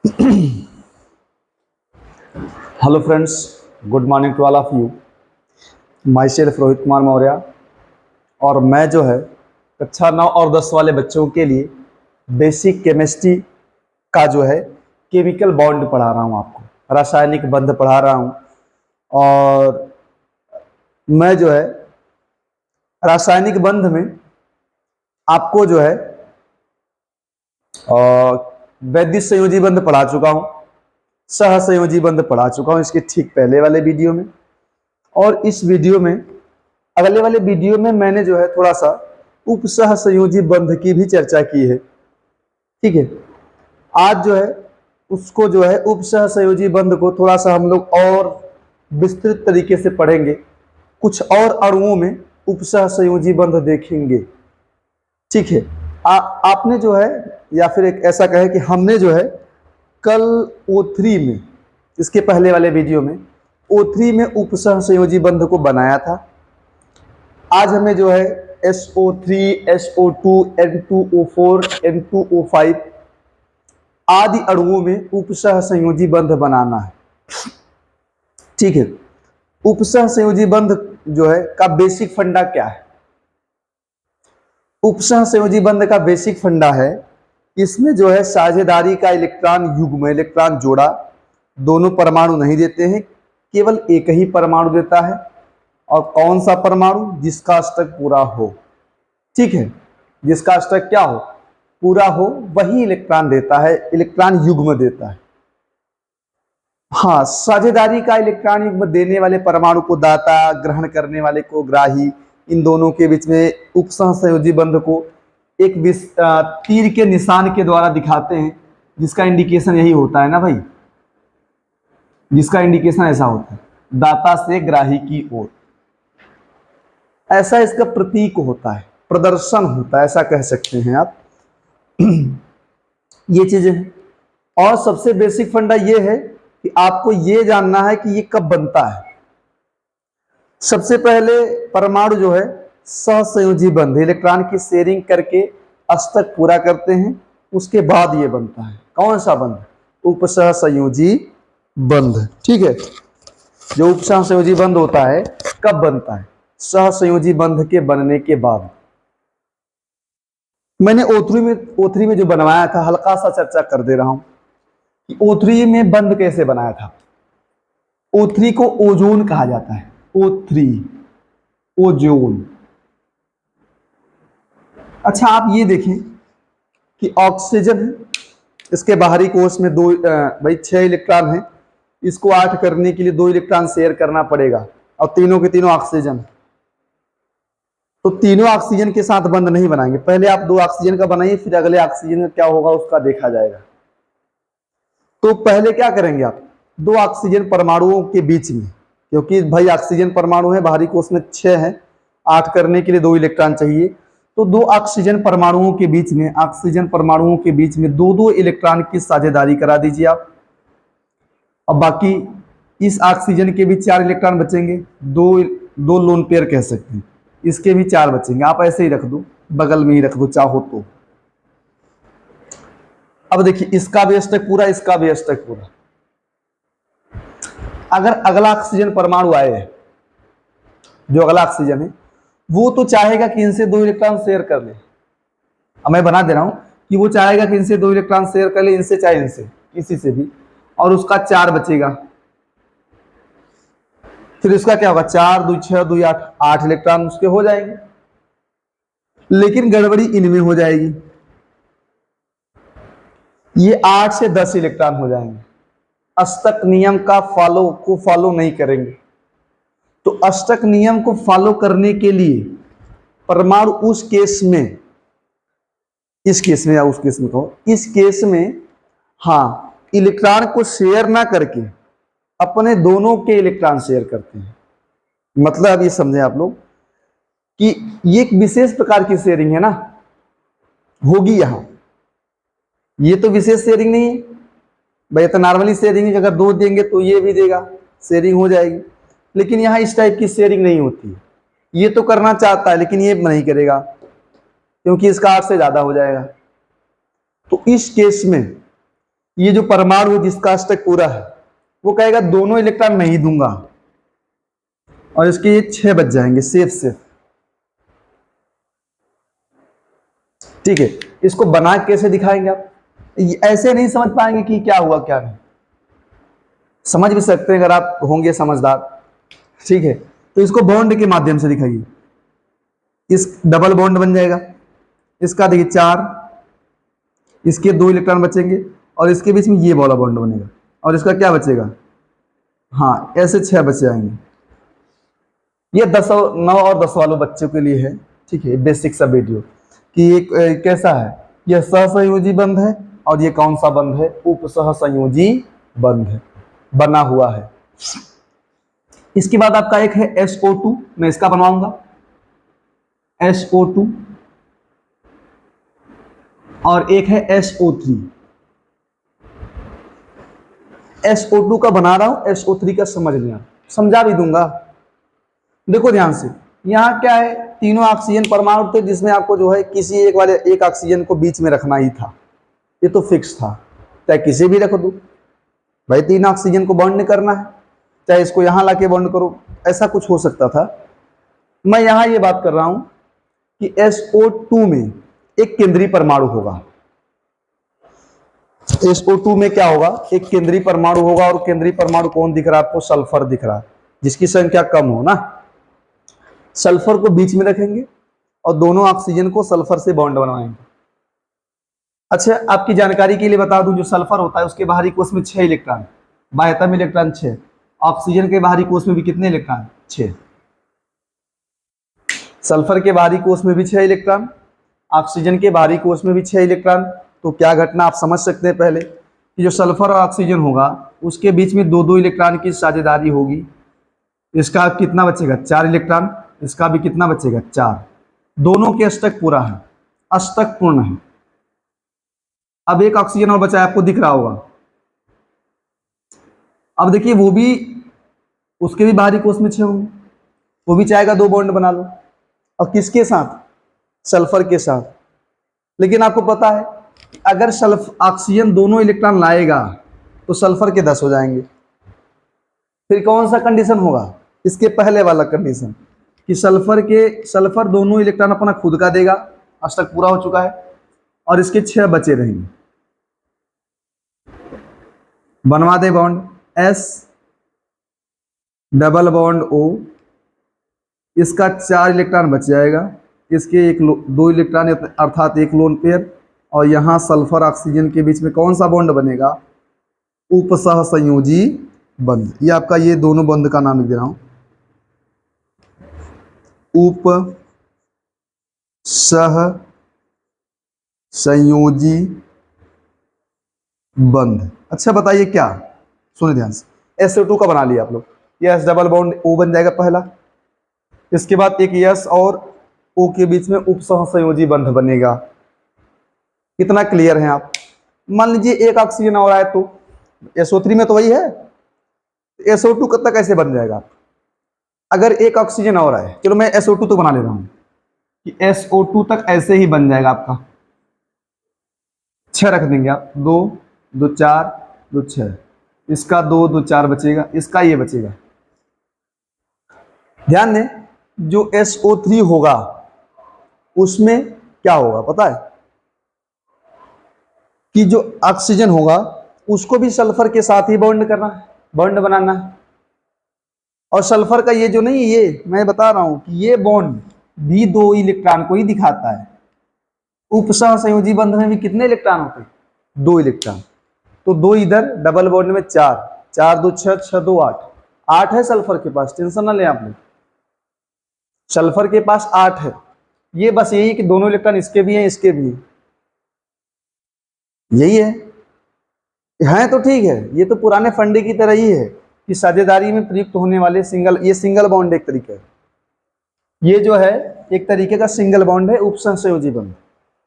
Hello friends, good morning to all of you. Myself Rohit Kumar Maurya, और मैं जो है कक्षा 9 और 10 वाले बच्चों के लिए बेसिक केमिस्ट्री का जो है केमिकल बॉन्ड पढ़ा रहा हूँ। आपको रासायनिक बंध पढ़ा रहा हूँ। और मैं जो है रासायनिक बंध में आपको जो है वैद्युत संयोजी बंध पढ़ा चुका हूँ, सहसंयोजी बंध पढ़ा चुका हूँ इसके ठीक पहले वाले वीडियो में। और इस वीडियो में, अगले वाले वीडियो में मैंने जो है थोड़ा सा उपसह संयोजी बंध की भी चर्चा की है। ठीक है, आज जो है उसको जो है उपसह संयोजी बंध को थोड़ा सा हम लोग और विस्तृत तरीके से पढ़ेंगे। कुछ और अणुओं में उपसह संयोजी बंध देखेंगे। ठीक है, आपने जो है, या फिर एक ऐसा कहे कि हमने जो है कल O3 में, इसके पहले वाले वीडियो में O3 में उपसह संयोजी बंध को बनाया था। आज हमें जो है SO3, SO2, N2O4, N2O5 आदि अणुओं में उपसह संयोजी बंध बनाना है। ठीक है, उपसह संयोजी बंध जो है का बेसिक फंडा क्या है? उपसह संयोजी बंध का बेसिक फंडा है, इसमें जो है साझेदारी का इलेक्ट्रॉन युग्म, इलेक्ट्रॉन जोड़ा, दोनों परमाणु नहीं देते हैं, केवल एक ही परमाणु देता है। और कौन सा परमाणु? जिसका अष्टक पूरा हो। ठीक है, जिसका अष्टक क्या हो? पूरा हो, वही इलेक्ट्रॉन देता है, इलेक्ट्रॉन युग्म देता है। हाँ, साझेदारी का इलेक्ट्रॉन युग्म देने वाले परमाणु को दाता, ग्रहण करने वाले को ग्राही, इन दोनों के बीच में उपसह संयोजी बंध को एक तीर के निशान के द्वारा दिखाते हैं, जिसका इंडिकेशन यही होता है ना भाई, जिसका इंडिकेशन ऐसा होता है, दाता से ग्राही की ओर। ऐसा इसका प्रतीक होता है, प्रदर्शन होता है, ऐसा कह सकते हैं आप। ये चीजें हैं। और सबसे बेसिक फंडा ये है कि आपको ये जानना है कि ये कब बनता है। सबसे पहले परमाणु जो है सहसंयोजी बंध, इलेक्ट्रॉन की शेयरिंग करके अष्टक पूरा करते हैं, उसके बाद ये बनता है। कौन सा बंध? उपसह संयोजी बंध। ठीक है, जो उपसह संयोजी बंध होता है कब बनता है? सहसंयोजी बंध के बनने के बाद। मैंने O3 में जो बनवाया था, हल्का सा चर्चा कर दे रहा हूं कि O3 में बंध कैसे बनाया था। O3 को ओजोन कहा जाता है। O3 ozone. अच्छा, आप ये देखें कि ऑक्सीजन, इसके बाहरी कोश में दो भाई 6 इलेक्ट्रॉन है, इसको 8 करने के लिए 2 इलेक्ट्रॉन शेयर करना पड़ेगा, और तीनों के तीनों ऑक्सीजन। तो तीनों ऑक्सीजन के साथ बंध नहीं बनाएंगे, पहले आप 2 ऑक्सीजन का बनाइए, फिर अगले ऑक्सीजन का क्या होगा उसका देखा जाएगा। तो पहले क्या करेंगे आप? 2 ऑक्सीजन परमाणुओं के बीच में, क्योंकि भाई ऑक्सीजन परमाणु है, बाहरी कोश में 6 है, 8 करने के लिए 2 इलेक्ट्रॉन चाहिए। तो 2 ऑक्सीजन परमाणुओं के बीच में, ऑक्सीजन परमाणुओं के बीच में 2-2 इलेक्ट्रॉन की साझेदारी करा दीजिए आप। अब बाकी इस ऑक्सीजन के भी 4 इलेक्ट्रॉन बचेंगे, दो लोन पेयर कह सकते हैं, इसके भी 4 बचेंगे। आप ऐसे ही रख दो, बगल में ही रख दो चाहो तो। अब देखिए, इसका भी अष्टक पूरा, इसका भी अष्टक पूरा। अगर अगला ऑक्सीजन परमाणु आए, जो अगला ऑक्सीजन है, वो तो चाहेगा कि इनसे 2 इलेक्ट्रॉन शेयर कर ले। अब मैं बना दे रहा हूं कि वो चाहेगा कि इनसे 2 इलेक्ट्रॉन शेयर कर ले, इनसे चाहे इनसे, किसी से भी, और उसका 4 बचेगा। फिर इसका क्या होगा? 4 2 6 2 8, 8 इलेक्ट्रॉन उसके हो जाएंगे। लेकिन गड़बड़ी इनमें हो जाएगी, ये 8 से 10 इलेक्ट्रॉन हो जाएंगे, अष्टक नियम का फॉलो नहीं करेंगे। तो अष्टक नियम को फॉलो करने के लिए परमाणु उस केस में, इस केस में या उस केस में कहो, इस केस में हाँ, इलेक्ट्रॉन को शेयर ना करके अपने दोनों के इलेक्ट्रॉन शेयर करते हैं। मतलब ये समझे आप लोग कि ये एक विशेष प्रकार की शेयरिंग है ना, होगी यहां। ये तो विशेष शेयरिंग नहीं है भाई, तो नॉर्मली शेयरिंग है, अगर 2 देंगे तो ये भी देगा, शेयरिंग हो जाएगी। लेकिन यहां इस टाइप की शेयरिंग नहीं होती है। ये तो करना चाहता है लेकिन ये नहीं करेगा, क्योंकि इसका 8 से ज्यादा हो जाएगा। तो इस केस में ये जो परमाणु है जिसका अष्टक पूरा है वो कहेगा दोनों इलेक्ट्रॉन नहीं दूंगा, और इसके ये 6 बच जाएंगे सेफ। ठीक है, इसको बना कैसे दिखाएंगे आप? ऐसे नहीं समझ पाएंगे कि क्या हुआ क्या नहीं। समझ भी सकते हैं अगर आप होंगे समझदार। ठीक है, तो इसको बॉन्ड के माध्यम से दिखाइए। इस डबल बॉन्ड बन जाएगा, इसका देखिए 4, इसके 2 इलेक्ट्रॉन बचेंगे, और इसके बीच में ये वाला बॉन्ड बनेगा, और इसका क्या बचेगा? हाँ, ऐसे 6 बच जाएंगे। ये 10 और 9 और 10 वालों बच्चों के लिए है। ठीक है, बेसिक सा वीडियो कि एक कैसा है, यह सहसंयोजी बंध है, और ये कौन सा बंध है? उप सहसंयोजी बंध है, बना हुआ है। इसके बाद आपका एक है SO2, मैं इसका बनवाऊंगा SO2, और एक है SO3। SO2 का बना रहा हूं, SO3 का समझ लिया, समझा भी दूंगा। देखो ध्यान से, यहाँ क्या है, तीनों ऑक्सीजन परमाणु थे जिसमें आपको जो है किसी एक वाले एक ऑक्सीजन को बीच में रखना ही था, ये तो फिक्स था, चाहे किसी भी रख दो भाई, 3 ऑक्सीजन को बॉन्ड नहीं करना है, चाहे इसको यहाँ लाके बॉन्ड करो, ऐसा कुछ हो सकता था। मैं यहाँ ये बात कर रहा हूं कि SO2 में एक केंद्रीय परमाणु होगा। SO2 में क्या होगा? एक केंद्रीय परमाणु होगा, और केंद्रीय परमाणु कौन दिख रहा है आपको? सल्फर दिख रहा है, जिसकी संख्या कम हो ना। सल्फर को बीच में रखेंगे और दोनों ऑक्सीजन को सल्फर से बॉन्ड बनवाएंगे। अच्छा, आपकी जानकारी के लिए बता दूं, जो सल्फर होता है उसके बाहरी कोश में 6 इलेक्ट्रॉन, बाह्यतम इलेक्ट्रॉन 6, ऑक्सीजन के बाहरी कोश में भी कितने इलेक्ट्रॉन? 6। सल्फर के बाहरी कोश में भी 6 इलेक्ट्रॉन, ऑक्सीजन के बाहरी कोश में भी 6 इलेक्ट्रॉन। तो क्या घटना आप समझ सकते हैं पहले कि जो सल्फर और ऑक्सीजन होगा उसके बीच में 2-2 इलेक्ट्रॉन की साझेदारी होगी। इसका कितना बचेगा? 4 इलेक्ट्रॉन, इसका भी कितना बचेगा? 4। दोनों के अष्टक पूरा है, अष्टक पूर्ण है। अब एक ऑक्सीजन और बचा है, आपको दिख रहा होगा। अब देखिए वो भी, उसके भी बाहरी कोश में 6 होंगे, वो भी चाहेगा 2 बॉन्ड बना लो, और किसके साथ? सल्फर के साथ। लेकिन आपको पता है अगर ऑक्सीजन दोनों इलेक्ट्रॉन लाएगा तो सल्फर के 10 हो जाएंगे। फिर कौन सा कंडीशन होगा? इसके पहले वाला कंडीशन कि सल्फर दोनों इलेक्ट्रॉन अपना खुद का देगा, अष्टक पूरा हो चुका है, और इसके 6 बचे रहेंगे। बनवा they bond, S double bond O, इसका 4 इलेक्ट्रॉन बच जाएगा, इसके 2 इलेक्ट्रॉन अर्थात 1 लोन पेयर, और यहां सल्फर ऑक्सीजन के बीच में कौन सा बॉन्ड बनेगा? उपसहसंयोजी बंध। ये आपका, ये दोनों बंध का नाम लिख दे रहा हूं, उप सह संयोजी बंध। अच्छा बताइए क्या, सुनिए ध्यान से, SO2 का बना लिया आप लोग, ये S डबल बॉन्ड O बन जाएगा पहला, इसके बाद एक S और O के बीच में उपसहसंयोजी बंध बनेगा। कितना क्लियर है आप? मान लीजिए एक ऑक्सीजन और आए तो SO3 में तो वही है, SO2 कब तक कैसे बन जाएगा? अगर एक ऑक्सीजन और आए, चलो मैं SO2 तो बना ले रहा हूं कि SO2 तक ऐसे ही बन जाएगा आपका, 6 रख देंगे आप, 2 2 4 2 6, इसका 2 2 4 बचेगा, इसका ये बचेगा। ध्यान दें, जो SO3 होगा उसमें क्या होगा पता है? कि जो ऑक्सीजन होगा उसको भी सल्फर के साथ ही बॉन्ड करना है, बॉन्ड बनाना है। और सल्फर का ये जो नहीं, ये मैं बता रहा हूं कि ये बॉन्ड भी 2 इलेक्ट्रॉन को ही दिखाता है। उपसहसंयोजी बंध में भी कितने इलेक्ट्रॉन होते हैं? 2 इलेक्ट्रॉन। तो 2 इधर, डबल बॉन्ड में 4, 4 2 6, 6 2 8, 8 है सल्फर के पास, टेंशन ना लें आप लोग, सल्फर के पास 8 है। ये बस यही कि दोनों इलेक्ट्रॉन इसके भी हैं, इसके भी हैं, यही है तो ठीक है। ये तो पुराने फंडे की तरह ही है कि साझेदारी में प्रयुक्त होने वाले सिंगल, ये सिंगल बॉन्ड एक तरीका है, ये जो है एक तरीके का सिंगल बॉन्ड है, उपसहसंयोजी बॉन्ड।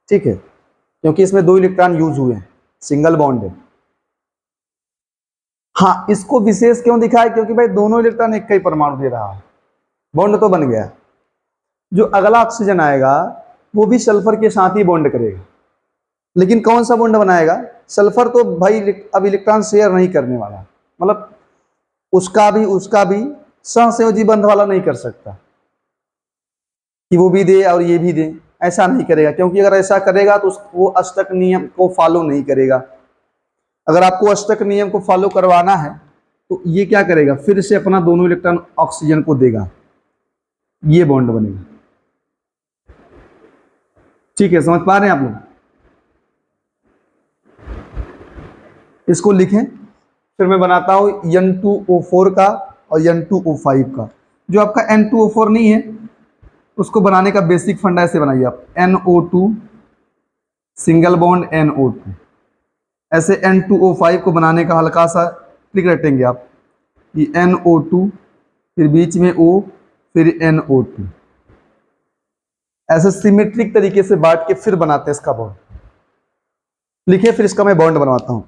ठीक है, क्योंकि इसमें 2 इलेक्ट्रॉन यूज हुए हैं, सिंगल बॉन्ड है। हाँ, इसको विशेष क्यों दिखाया? क्योंकि भाई दोनों इलेक्ट्रॉन एक का ही परमाणु दे रहा है, बॉन्ड तो बन गया। जो अगला ऑक्सीजन आएगा वो भी सल्फर के साथ ही बॉन्ड करेगा, लेकिन कौन सा बॉन्ड बनाएगा? सल्फर तो भाई अब इलेक्ट्रॉन शेयर नहीं करने वाला, मतलब उसका भी सहसंयोजी बंध वाला नहीं कर सकता कि वो भी दे और ये भी दे, ऐसा नहीं करेगा, क्योंकि अगर ऐसा करेगा तो वो अष्टक नियम को फॉलो नहीं करेगा। अगर आपको अष्टक नियम को फॉलो करवाना है तो ये क्या करेगा, फिर से अपना दोनों इलेक्ट्रॉन ऑक्सीजन को देगा, ये बॉन्ड बनेगा। ठीक है, समझ पा रहे हैं आप लोग? इसको लिखें, फिर मैं बनाता हूं N2O4 का और N2O5 का। जो आपका N2O4 नहीं है उसको बनाने का बेसिक फंडा ऐसे बनाइए आप, NO2 सिंगल बॉन्ड NO2। ऐसे N2O5 को बनाने का हल्का सा ट्रिक रटेंगे आप कि NO2 फिर बीच में O फिर NO2, ऐसे सिमेट्रिक तरीके से बांट के फिर बनाते हैं इसका बॉन्ड। लिखिए, फिर इसका मैं बॉन्ड बनवाता हूं।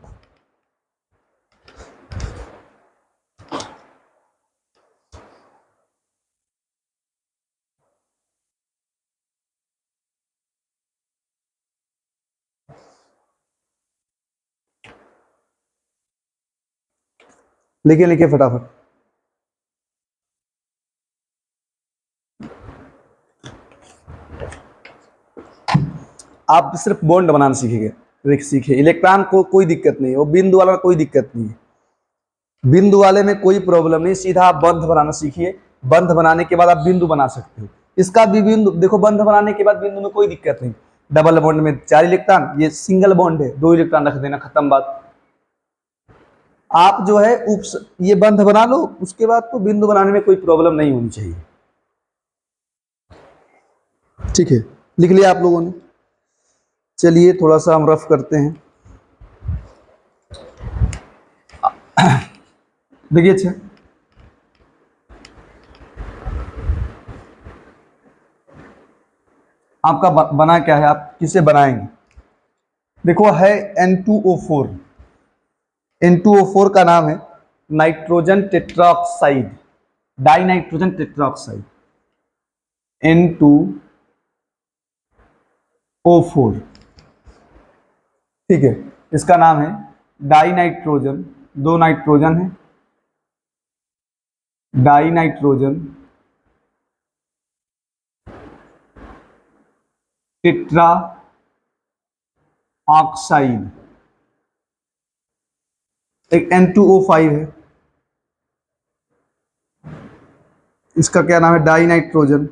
लिखिए लिखिए फटाफट। आप सिर्फ बॉन्ड बनाना सीखिए। इलेक्ट्रॉन को कोई दिक्कत नहीं है, वो बिंदु वाला कोई दिक्कत नहीं है, बिंदु वाले में कोई प्रॉब्लम नहीं। सीधा आप बंध बनाना सीखिए, बंध बनाने के बाद आप बिंदु बना सकते हो। इसका भी बिंदु देखो, बंध बनाने के बाद बिंदु में कोई दिक्कत नहीं। डबल बॉन्ड में 4 इलेक्ट्रॉन, ये सिंगल बॉन्ड है 2 इलेक्ट्रॉन रख देना, खत्म बात। आप जो है ये बंध बना लो, उसके बाद तो बिंदु बनाने में कोई प्रॉब्लम नहीं होनी चाहिए। ठीक है, लिख लिया आप लोगों ने? चलिए थोड़ा सा हम रफ करते हैं। देखिए, अच्छा आपका बना क्या है, आप किसे बनाएंगे? देखो है N2O4। N2O4 का नाम है nitrogen tetroxide, die nitrogen tetroxide, N2O4। ठीक है, इसका नाम है डाई नाइट्रोजन, 2 नाइट्रोजन है, डाई नाइट्रोजन टेट्रा ऑक्साइड। एक N2O5 है, इसका क्या नाम है? डाई नाइट्रोजन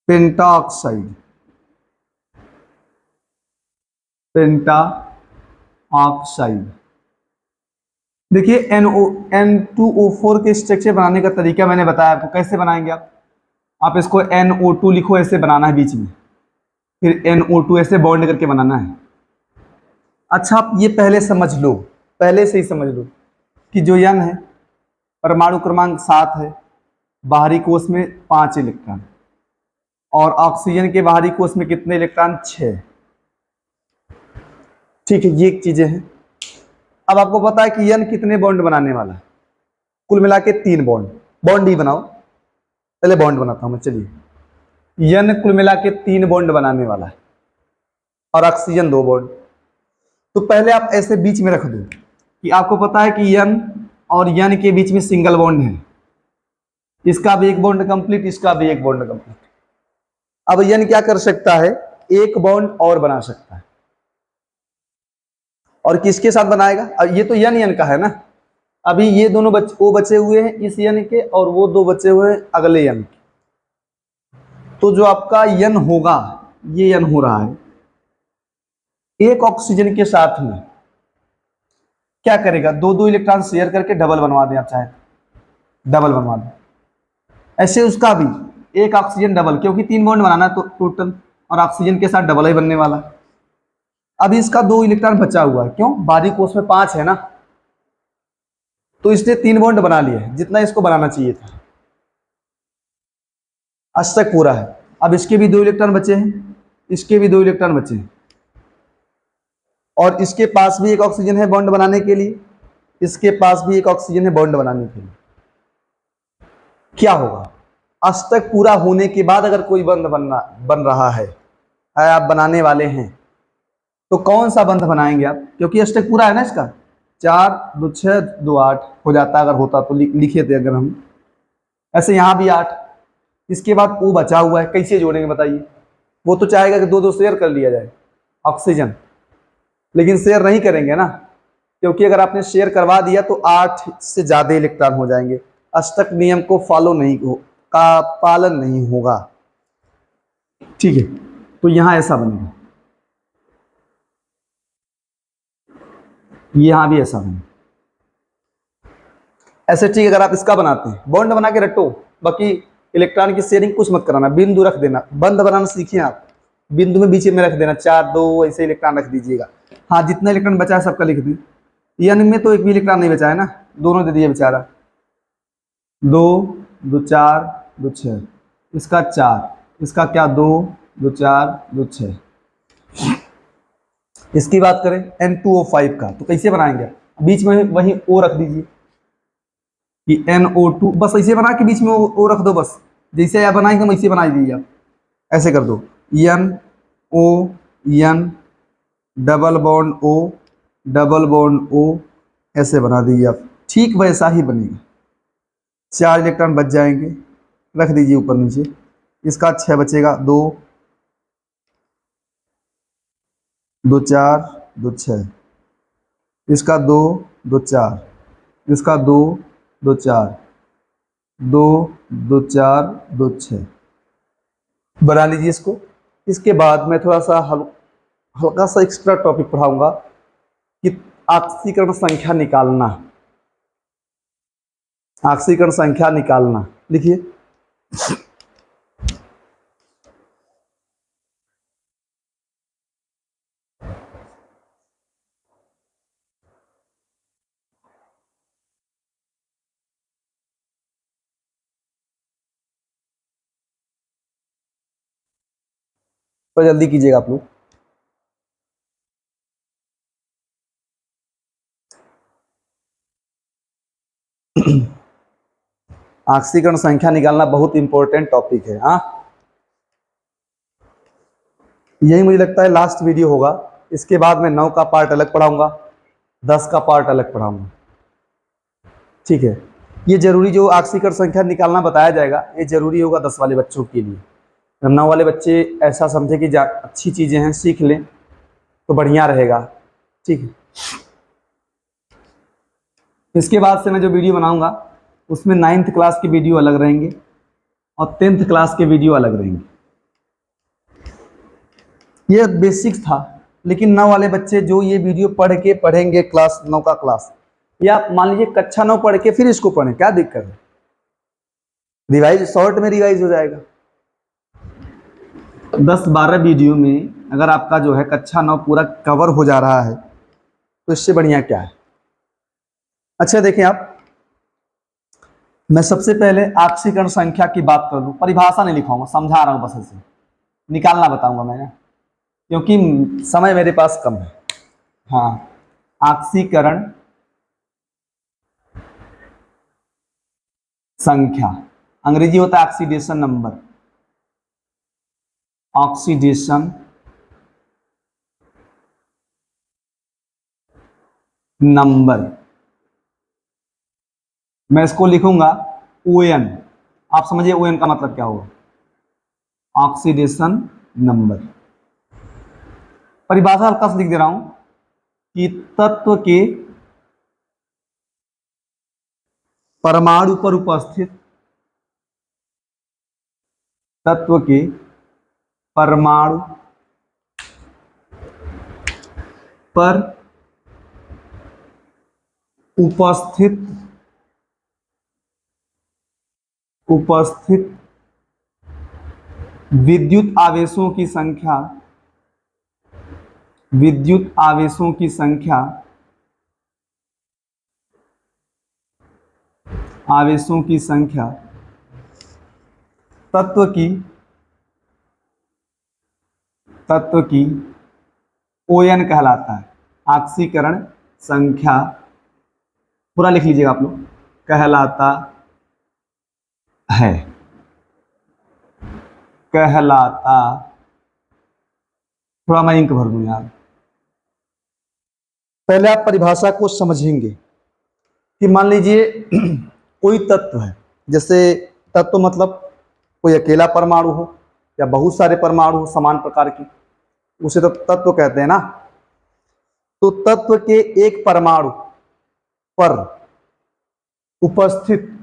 पेंटा ऑक्साइड। देखिए N2O4 के स्ट्रक्चर बनाने का तरीका मैंने बताया आपको, कैसे बनाएंगे आप इसको NO2 लिखो, ऐसे बनाना है बीच में, फिर NO2 ऐसे बॉन्ड करके बनाना है। अच्छा, आप ये पहले समझ लो, पहले से ही समझ लो कि जो N है परमाणु क्रमांक 7 है, बाहरी कोश में 5 इलेक्ट्रॉन, और ऑक्सीजन के बाहरी कोश में कितने इलेक्ट्रॉन? 6। ठीक है, ये चीजें हैं। अब आपको पता है कि N कितने बॉन्ड बनाने वाला है? कुल मिला के 3 बॉन्ड। बॉन्ड ही बनाओ, पहले बॉन्ड बनाता हूं मैं। चलिए, N कुल मिला के 3 बॉन्ड बनाने वाला है और ऑक्सीजन 2 बॉन्ड। तो पहले आप ऐसे बीच में रख दो कि आपको पता है कि N और N के बीच में सिंगल बॉन्ड है, इसका भी एक बॉन्ड कंप्लीट, इसका भी एक बॉन्ड कंप्लीट। अब N क्या कर सकता है? एक बॉन्ड और बना सकता है, और किसके साथ बनाएगा? अब ये तो N का है ना, अभी ये दोनों वो बचे हुए हैं इस N के, और वो 2 बचे हुए हैं अगले N के। तो जो आपका N होगा, ये N हो रहा है, एक ऑक्सीजन के साथ में क्या करेगा? 2-2 इलेक्ट्रॉन शेयर करके डबल बनवा दें, आप चाहे डबल बनवा दें। ऐसे उसका भी एक ऑक्सीजन डबल, क्योंकि 3 बॉन्ड बनाना तो टोटल, और ऑक्सीजन के साथ डबल ही बनने वाला। अभी इसका 2 इलेक्ट्रॉन बचा हुआ है, क्यों? बाहरी कोश में 5 है ना, तो इसने 3 बॉन्ड बना लिए जितना इसको बनाना चाहिए था। अष्टक पूरा है। अब इसके भी 2 इलेक्ट्रॉन बचे हैं, इसके भी 2 इलेक्ट्रॉन बचे हैं, और इसके पास भी एक ऑक्सीजन है बॉन्ड बनाने के लिए, इसके पास भी एक ऑक्सीजन है बॉन्ड बनाने के लिए। क्या होगा? अष्टक पूरा होने के बाद अगर कोई बंध बन रहा है, आप बनाने वाले हैं, तो कौन सा बंध बनाएंगे आप? क्योंकि अष्टक पूरा है ना इसका, 4 2 6 2 8 हो जाता, अगर होता तो लिखे थे अगर हम। ऐसे यहाँ भी 8, इसके बाद ओ बचा हुआ है, कैसे जोड़ेंगे बताइए? वो तो चाहेगा कि 2 2 शेयर कर लिया जाए ऑक्सीजन, लेकिन शेयर नहीं करेंगे ना, क्योंकि अगर आपने शेयर करवा दिया तो 8 से ज्यादा इलेक्ट्रॉन हो जाएंगे। अष्टक नियम को का पालन नहीं होगा। ठीक है, तो यहां ऐसा बनेगा, यहां भी ऐसा बनेगा। ऐसे ठीक, अगर आप इसका बनाते हैं, बॉन्ड बना के रटो, बाकी इलेक्ट्रॉन की शेयरिंग कुछ मत कराना, बिंदु रख देना, बंद बनाना सीखिए आप, बिंदु में बीच में रख देना, 4 2 ऐसे इलेक्ट्रॉन रख दीजिएगा। हाँ, जितना इलेक्ट्रॉन बचा है सबका लिख दें। एन में तो एक भी इलेक्ट्रॉन नहीं बचा है ना, दोनों दे दिए बेचारा, 2 2 4 2 6, इसका 4, इसका क्या 2 2 4 2 6। इसकी बात करें N2O5 का, तो कैसे बनाएंगे? बीच में वही O रख दीजिए कि NO2, बस ऐसे बना के बीच में O रख दो, बस जैसे आप बनाएंगे वैसे बना दीजिए आप, ऐसे कर दो, NO, N, double bond O, double bond O, ऐसे बना दीजिए आप, ठीक वैसा ही बनेगा। 4 इलेक्ट्रॉन बच जाएंगे, रख दीजिए ऊपर नीचे, इसका 6 बचेगा, 2 2 4 2 6, इसका 2 2 4, इसका 2 2 4 2 2 4 2 6, बना लीजिए इसको। इसके बाद मैं थोड़ा सा हल्का सा एक्स्ट्रा टॉपिक पढ़ाऊंगा कि ऑक्सीकरण संख्या निकालना, ऑक्सीकरण संख्या निकालना, लिखिए। तो जल्दी कीजिएगा आप लोग। ऑक्सीकरण संख्या निकालना बहुत इंपॉर्टेंट टॉपिक है। हाँ, यही मुझे लगता है लास्ट वीडियो होगा, इसके बाद मैं 9 का पार्ट अलग पढ़ाऊंगा, 10 का पार्ट अलग पढ़ाऊंगा। ठीक है, ये जरूरी जो ऑक्सीकरण संख्या निकालना बताया जाएगा, ये जरूरी होगा 10 वाले बच्चों के लिए। 9 वाले बच्चे ऐसा समझे कि अच्छी चीजें हैं, सीख लें तो बढ़िया रहेगा। ठीक है, इसके बाद से मैं जो वीडियो बनाऊंगा उसमें 9th क्लास के वीडियो अलग रहेंगे और 10th क्लास के वीडियो अलग रहेंगे। ये बेसिक्स था, लेकिन 9 वाले बच्चे जो ये वीडियो पढ़ेंगे क्लास 9 का क्लास, या मान लीजिए कक्षा 9 पढ़ के फिर इसको पढ़ें, क्या दिक्कत है? रिवाइज शॉर्ट में रिवाइज हो जाएगा। 10-12 वीडियो में अगर आपका जो है कक्षा 9 पूरा कवर हो जा रहा है तो इससे बढ़िया क्या है? अच्छा देखिए आप, मैं सबसे पहले ऑक्सीकरण संख्या की बात कर लूँ, परिभाषा नहीं लिखाऊंगा, समझा रहा हूँ बस, ऐसे निकालना बताऊंगा मैं, क्योंकि समय मेरे पास कम है। हाँ, ऑक्सीकरण संख्या, अंग्रेजी होता है ऑक्सीडेशन नंबर, ऑक्सीडेशन नंबर, मैं इसको लिखूंगा ON। आप समझिए ON का मतलब क्या होगा, ऑक्सीडेशन नंबर। परिभाषा हल्का से लिख दे रहा हूं कि तत्व के परमाणु पर उपस्थित, तत्व के परमाणु पर उपस्थित विद्युत आवेशों की संख्या, विद्युत आवेशों की संख्या, आवेशों की संख्या तत्व की ON कहलाता है, ऑक्सीकरण संख्या, पूरा लिख लीजिएगा आप लोग, कहलाता है। कहलाता, थोड़ा मैं इंक भर दूं यार। पहले आप परिभाषा को समझेंगे कि मान लीजिए कोई तत्व है, जैसे तत्व मतलब कोई अकेला परमाणु हो या बहुत सारे परमाणु हो समान प्रकार के, उसे तो तत्व कहते हैं ना। तो तत्व के एक परमाणु पर उपस्थित,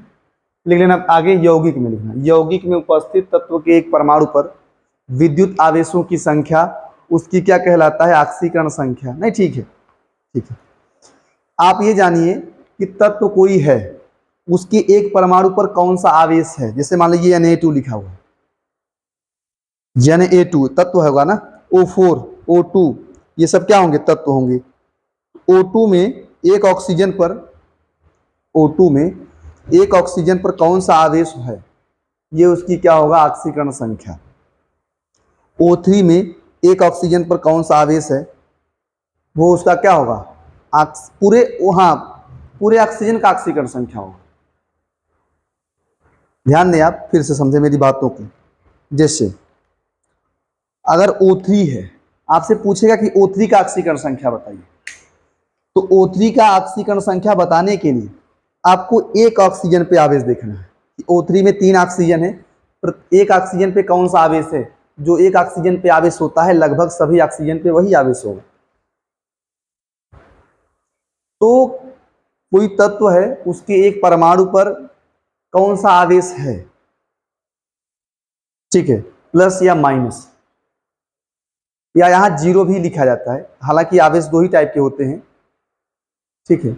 लिख लेना आगे, यौगिक में लिखना, यौगिक में उपस्थित तत्व के एक परमाणु पर विद्युत आवेशों की संख्या उसकी क्या कहलाता है, ऑक्सीकरण संख्या। नहीं, ठीक है, ठीक है। आप ये जानिए कि तत्व कोई है, उसके एक परमाणु पर कौन सा आवेश है। जैसे मान लीजिए Na2 लिखा हुआ है, Na2 तत्व होगा ना, O4, O2, ये सब क्या होंगे, तत्व होंगे। O2 में एक ऑक्सीजन पर, O2 में एक ऑक्सीजन पर कौन सा आवेश है, ये उसकी क्या होगा, ऑक्सीकरण संख्या। O3 में एक ऑक्सीजन पर कौन सा आवेश है, वो उसका क्या होगा, पूरे, हाँ, पूरे ऑक्सीजन का ऑक्सीकरण संख्या होगा। ध्यान दें आप, फिर से समझे मेरी बातों को। जैसे अगर O3 है, आपसे पूछेगा कि O3 का ऑक्सीकरण संख्या बताइए, तो O3 का ऑक्सीकरण संख्या बताने के लिए आपको एक ऑक्सीजन पे आवेश देखना है कि O3 में 3 ऑक्सीजन है, एक ऑक्सीजन पे कौन सा आवेश है। जो एक ऑक्सीजन पे आवेश होता है, लगभग सभी ऑक्सीजन पे वही आवेश होगा। तो कोई तत्व है, उसके एक परमाणु पर कौन सा आवेश है, ठीक है, प्लस या माइनस, या यहां जीरो भी लिखा जाता है, हालांकि आवेश दो ही टाइप के होते हैं, ठीक है।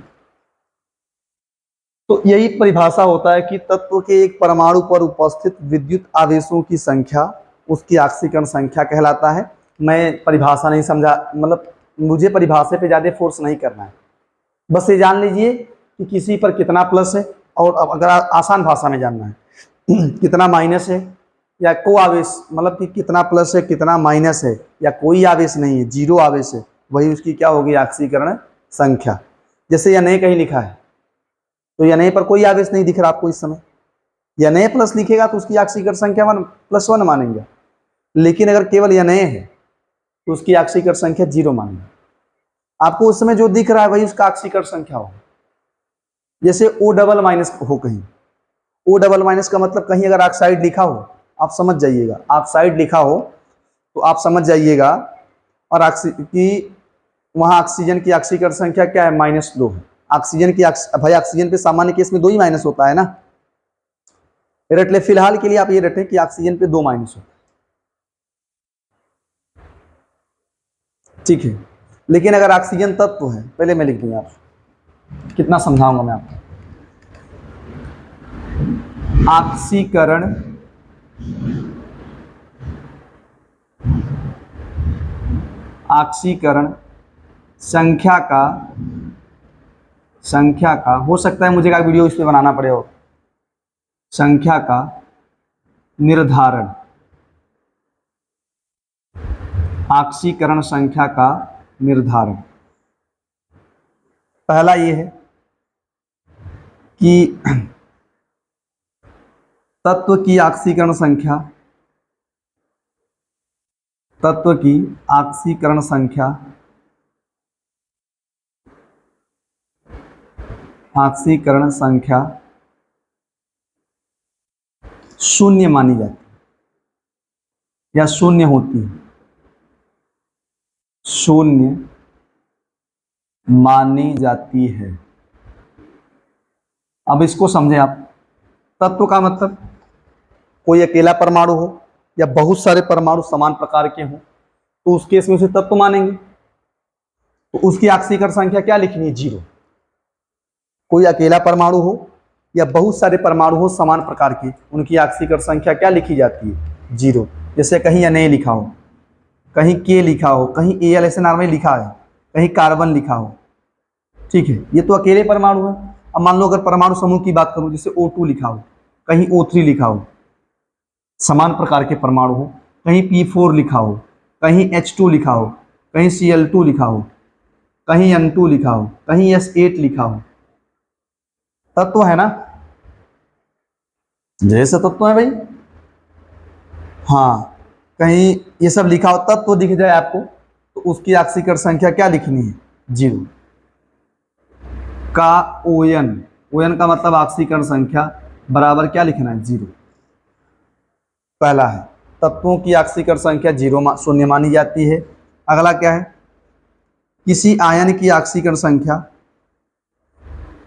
तो यही परिभाषा होता है कि तत्व के एक परमाणु पर उपस्थित विद्युत आवेशों की संख्या उसकी ऑक्सीकरण संख्या कहलाता है। मैं परिभाषा नहीं समझा, मतलब मुझे परिभाषा पे ज्यादा फोर्स नहीं करना है, बस ये जान लीजिए कि किसी पर कितना प्लस है, और अब अगर आसान भाषा में जानना है कितना माइनस है, या को आवेश, मतलब कि कितना प्लस है कितना माइनस है, या कोई आवेश नहीं है, जीरो आवेश है, वही उसकी क्या होगी, ऑक्सीकरण संख्या। जैसे या नहीं कहीं लिखा है, तो या नहीं पर कोई आवेश नहीं दिख रहा आपको इस समय, या नहीं प्लस लिखेगा तो उसकी ऑक्सीकरण संख्या 1+1 मानेंगे, लेकिन अगर केवल या नहीं है तो उसकी ऑक्सीकरण संख्या 0 मानेंगे। आपको उस समय जो दिख रहा है वही उसका ऑक्सीकरण संख्या हो। जैसे O♯- हो कहीं, O♯- का मतलब कहीं अगर ऑक्साइड लिखा हो, आप समझ जाइएगा, ऑक्साइड लिखा हो तो आप समझ जाइएगा, और कि वहां ऑक्सीजन की ऑक्सीकरण संख्या क्या है, -2 है। ऑक्सीजन की, भाई ऑक्सीजन पे सामान्य केस में 2 ही माइनस होता है ना, रट ले, फिलहाल के लिए आप ये रटें कि ऑक्सीजन पे 2 माइनस होता है, ठीक है। लेकिन अगर ऑक्सीजन तत्व है, पहले मैं लिख दूंगा, आप कितना समझाऊंगा मैं आपको। ऑक्सीकरण ऑक्सीकरण संख्या का हो सकता है मुझे का वीडियो इस पे बनाना पड़े हो, संख्या का निर्धारण, ऑक्सीकरण संख्या का निर्धारण। पहला ये है कि तत्व की ऑक्सीकरण संख्या, तत्व की ऑक्सीकरण संख्या, ऑक्सीकरण संख्या 0 मानी जाती है या 0 होती है, 0 मानी जाती है। अब इसको समझें आप। तत्व का मतलब कोई अकेला परमाणु हो या बहुत सारे परमाणु समान प्रकार के हों, तो उस केस में उसे तत्व मानेंगे। तो उसकी ऑक्सीकरण संख्या क्या लिखनी है, 0। कोई अकेला परमाणु हो या बहुत सारे परमाणु हो समान प्रकार के, उनकी ऑक्सीकरण संख्या क्या लिखी जाती है, 0। जैसे कहीं Na लिखा हो, कहीं K लिखा हो, कहीं Al ऐसे नॉर्मली लिखा है, कहीं कार्बन लिखा हो, ठीक है, ये तो अकेले परमाणु है। अब मान लो अगर परमाणु समूह की बात करूं, जैसे O2 लिखा हो, कहीं O3 लिखा हो, समान प्रकार के परमाणु हो, कहीं P4 लिखा हो, कहीं H2 लिखा हो, कहीं Cl2 लिखा हो, कहीं N2 लिखा हो, कहीं S8 लिखा हो, तत्व है ना, जैसे तत्व है भाई। हाँ, कहीं ये सब लिखा हो तब तो दिख जाए आपको, तो उसकी ऑक्सीकरण संख्या क्या लिखनी है? 0 का ओएन, ओएन का मतलब ऑक्सीकरण संख्या बराबर क्या लिखना है? 0। पहला है तत्वों की ऑक्सीकरण संख्या 0 शून्य मानी जाती है। अगला क्या है? किसी आयन की ऑक्सीकरण संख्या,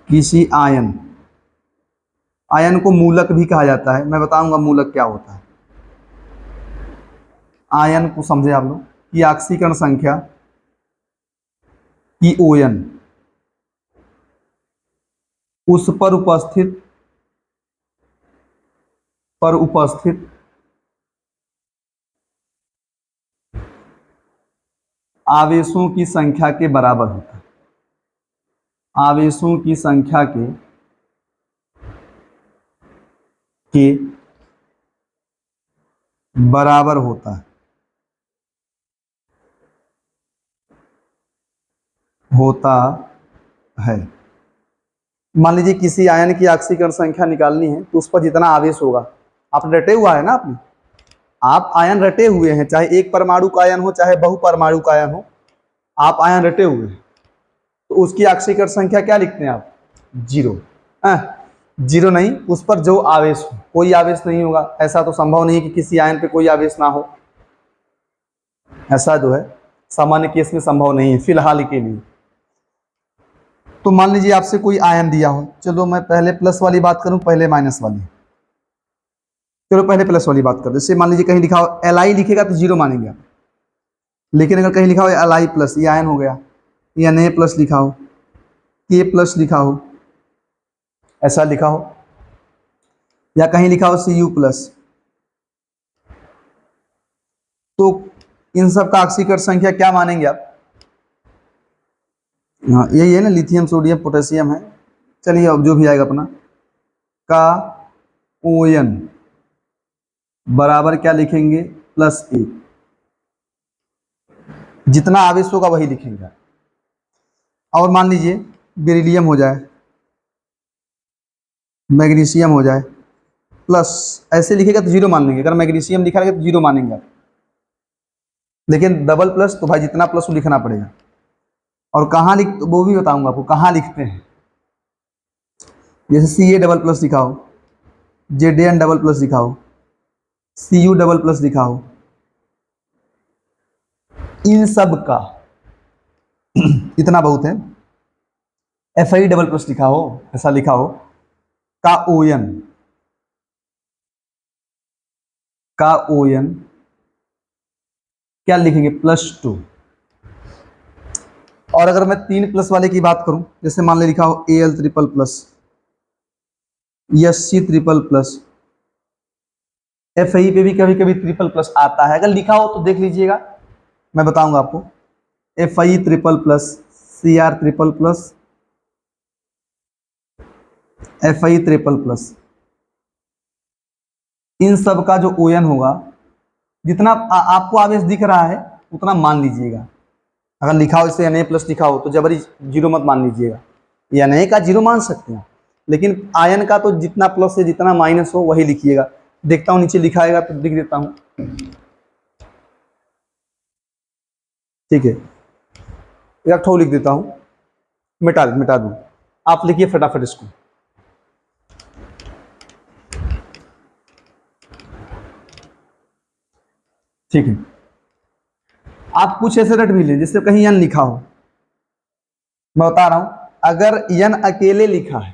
किसी आयन, आयन को मूलक भी कहा जाता है, मैं बताऊंगा मूलक क्या होता है। आयन को समझे आप लोग कि ऑक्सीकरण संख्या की ओएन उस पर उपस्थित आवेशों की संख्या के बराबर होता है। आवेशों की संख्या के बराबर होता है। मान लीजिए किसी आयन की ऑक्सीकरण संख्या निकालनी है तो उस पर जितना आवेश होगा, आप रटे हुआ है ना आपने, आप आयन रटे हुए हैं, चाहे एक परमाणु का आयन हो चाहे बहुपरमाणु का आयन हो, आप आयन रटे हुए हैं, तो उसकी ऑक्सीकरण संख्या क्या लिखते हैं आप? 0। 0 नहीं, उस पर जो आवेश हो, कोई आवेश नहीं होगा, ऐसा तो संभव नहीं कि किसी आयन पे कोई आवेश ना हो, ऐसा जो है सामान्य केस में संभव नहीं है फिलहाल के लिए। तो मान लीजिए आपसे कोई आयन दिया हो, चलो मैं पहले प्लस वाली बात करूं पहले माइनस वाली, चलो पहले प्लस वाली बात कर, जैसे मान लीजिए कहीं लिखा हो Li लिखेगा तो 0 मानेंगे आप, लेकिन अगर कहीं लिखा हो Li प्लस, ये आयन हो गया, या Na प्लस लिखा हो, K प्लस लिखा हो, ऐसा लिखा हो, या कहीं लिखा हो Cu प्लस, तो इन सब का ऑक्सीकरण संख्या क्या मानेंगे आप? हाँ यही है ना, लिथियम सोडियम पोटेशियम है। चलिए अब जो भी आएगा अपना का ओएन बराबर क्या लिखेंगे? +1। जितना आवेश होगा वही लिखेंगे। और मान लीजिए बेरिलियम हो जाए, मैग्नीशियम हो जाए, प्लस, ऐसे लिखेगा तो 0 मान लेंगे, अगर मैग्नीशियम लिखा रहेगा तो 0 मानेंगे आप, लेकिन डबल प्लस तो भाई जितना प्लस वो लिखना पड़ेगा। और कहाँ लिख, वो भी बताऊंगा आपको कहाँ लिखते हैं, जैसे Ca डबल प्लस लिखा हो, Zn डबल प्लस लिखा हो, Cu डबल प्लस लिखा हो, इन सब का इतना बहुत है, Fi डबल प्लस लिखा हो, ऐसा लिखा हो, का ओएन क्या लिखेंगे? +2। और अगर मैं 3 प्लस वाले की बात करूं, जैसे मान ले लिखा हो Al triple plus, Sc triple plus, Fe पे भी कभी कभी ट्रिपल प्लस आता है, अगर लिखा हो तो देख लीजिएगा, मैं बताऊंगा आपको। Fi triple plus, Cr triple plus, Fi triple plus, इन सब का जो ओएन होगा, जितना आपको आवेश दिख रहा है उतना मान लीजिएगा। अगर लिखा हो इसे Na प्लस लिखा हो तो जबरी 0 मत मान लीजिएगा, या Na का 0 मान सकते हैं, लेकिन आयन का तो जितना प्लस है जितना माइनस हो वही लिखिएगा। देखता हूँ नीचे लिखा आएगा तो लिख देता हूँ, ठीक है, एक ठो लिख देता हूँ, मिटा दूँ, आप लिखिए फटाफट इसको। ठीक है, आप कुछ ऐसे रट भी ले जैसे कहीं n लिखा हो, मैं बता रहा हूं, अगर n अकेले लिखा है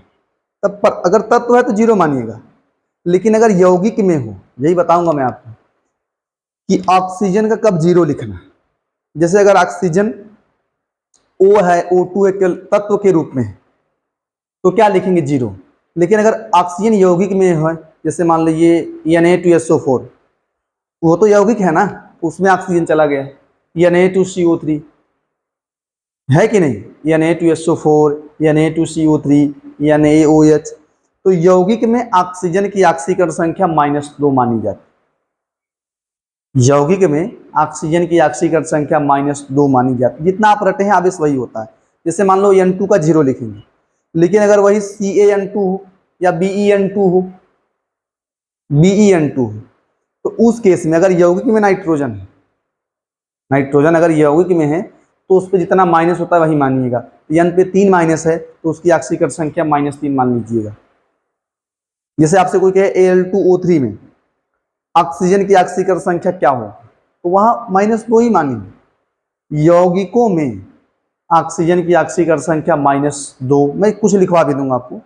तब पर, अगर तत्व है तो 0 मानिएगा, लेकिन अगर यौगिक में हो, यही बताऊंगा मैं आपको कि ऑक्सीजन का कब 0 लिखना है। जैसे अगर ऑक्सीजन O है, O2 है तत्व के रूप में है तो क्या लिखेंगे? 0। लेकिन अगर ऑक्सीजन यौगिक में है, जैसे मान लीजिए Na2SO4, वो तो यौगिक है ना, उसमें ऑक्सीजन चला गया, Na2CO3 है कि नहीं, Na2SO4, Na2CO3, NaOH, तो यौगिक में ऑक्सीजन की ऑक्सीकरण संख्या -2 मानी जाती है। यौगिक में ऑक्सीजन की ऑक्सीकरण संख्या -2 मानी जाती है। जितना आप रटे हैं आवेश वही होता है। जैसे मान लो N2 का 0 लिखेंगे, लेकिन अगर वही CaN2 या BeN2 हो, तो उस केस में अगर यौगिक में नाइट्रोजन है, नाइट्रोजन अगर यौगिक में है तो उस पर जितना माइनस होता है वही मानिएगा। N पे 3 माइनस है तो उसकी ऑक्सीकरण संख्या -3 मान लीजिएगा। जैसे आपसे कोई कहे Al2O3 में ऑक्सीजन की ऑक्सीकरण संख्या क्या हो, तो वहां -2 ही मानेंगे। यौगिकों में ऑक्सीजन की ऑक्सीकरण संख्या -2, मैं कुछ लिखवा भी दूंगा आपको।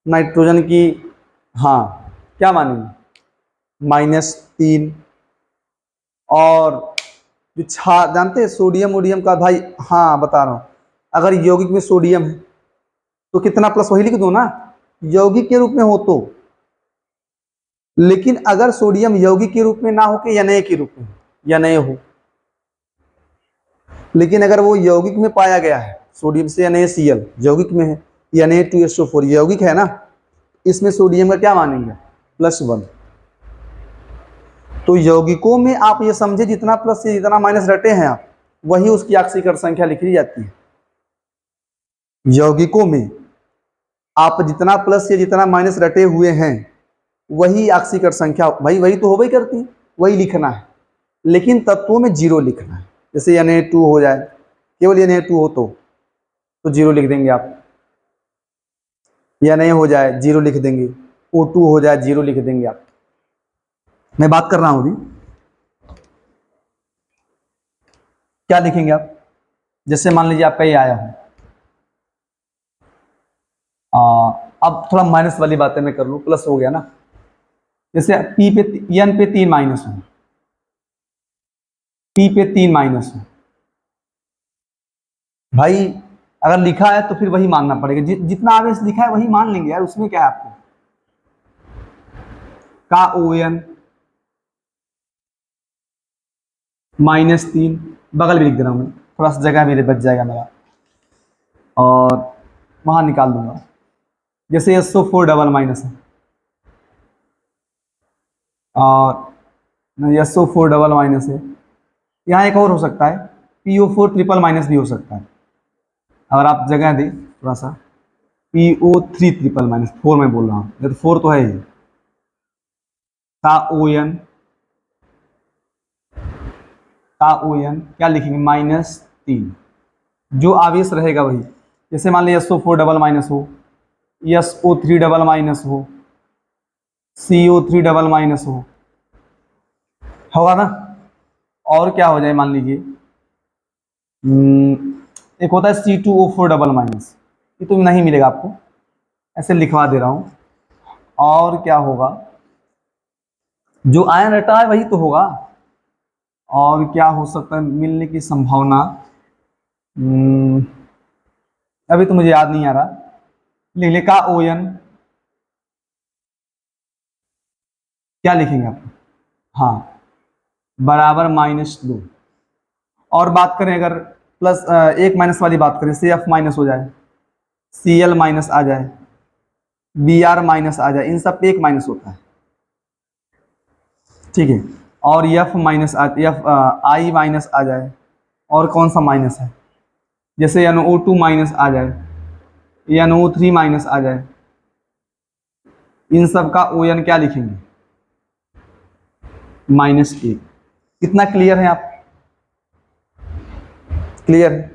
नाइट्रोजन की, हाँ, क्या मानेंगे, -3। और जो जानते हैं सोडियम वोडियम का, भाई हाँ बता रहा हूं, अगर यौगिक में सोडियम है तो कितना प्लस, वही लिख दो ना यौगिक के रूप में हो तो। लेकिन अगर सोडियम यौगिक के रूप में ना हो के NA के रूप में, NA हो, लेकिन अगर वो यौगिक में पाया गया है, सोडियम से NaCl यौगिक में है, Na2SO4 यौगिक है ना, इसमें सोडियम का क्या मानेंगे, +1। तो यौगिकों में आप ये समझे जितना प्लस से जितना माइनस रटे हैं आप, वही उसकी ऑक्सीकरण संख्या लिखी जाती है। यौगिकों में आप जितना प्लस से जितना माइनस रटे हुए हैं वही ऑक्सीकरण संख्या, भाई वही तो हो ही करती है, वही लिखना है। लेकिन तत्वों में 0 लिखना है। जैसे Na2 हो जाए, केवल Na2 हो तो 0 लिख देंगे आप, या Na हो जाए 0 लिख देंगे, O2 हो जाए 0 लिख देंगे आप। मैं बात कर रहा हूं अभी, क्या लिखेंगे आप। जैसे मान लीजिए आपका ये आया है, अब थोड़ा माइनस वाली बातें मैं कर लूं, प्लस हो गया ना। जैसे N पे 3 माइनस हो, P पे 3 माइनस हो, भाई अगर लिखा है तो फिर वही मानना पड़ेगा, जितना आगे लिखा है वही मान लेंगे यार, उसमें क्या है आपको। का ON -3, बगल में लिख दे रहा हूं मैं, थोड़ा सा जगह मेरे बच जाएगा मेरा, और वहां निकाल दूंगा। जैसे SO4 डबल माइनस है, और SO4 डबल माइनस है, यहाँ एक और हो सकता है, PO4 ट्रिपल माइनस भी हो सकता है, अगर आप जगह दें थोड़ा सा। PO3 ट्रिपल माइनस, 4 में बोल रहा हूँ, ये तो 4 तो है ही। का ON क्या लिखेंगे, -3, जो आवेश रहेगा वही। जैसे मान लीजिए SO4 डबल माइनस हो, SO3 डबल माइनस हो, CO3 डबल माइनस हो, होगा ना। और क्या हो जाए, मान लीजिए एक होता है C2O4 डबल माइनस, ये तो नहीं मिलेगा आपको, ऐसे लिखवा दे रहा हूं। और क्या होगा, जो आयन रटा है वही तो होगा। और क्या हो सकता है मिलने की संभावना, अभी तो मुझे याद नहीं आ रहा, लिख ले का ON क्या लिखेंगे आप, हाँ, बराबर -2। और बात करें अगर प्लस एक माइनस वाली बात करें, CF माइनस हो जाए, Cl माइनस आ जाए, Br माइनस आ जाए, इन सब पे एक माइनस होता है, ठीक है। और F माइनस I माइनस आ जाए, और कौन सा माइनस है, जैसे NO2 माइनस आ जाए, NO3 माइनस आ जाए, इन सब का ON क्या लिखेंगे, -1। कितना क्लियर है आप, क्लियर है।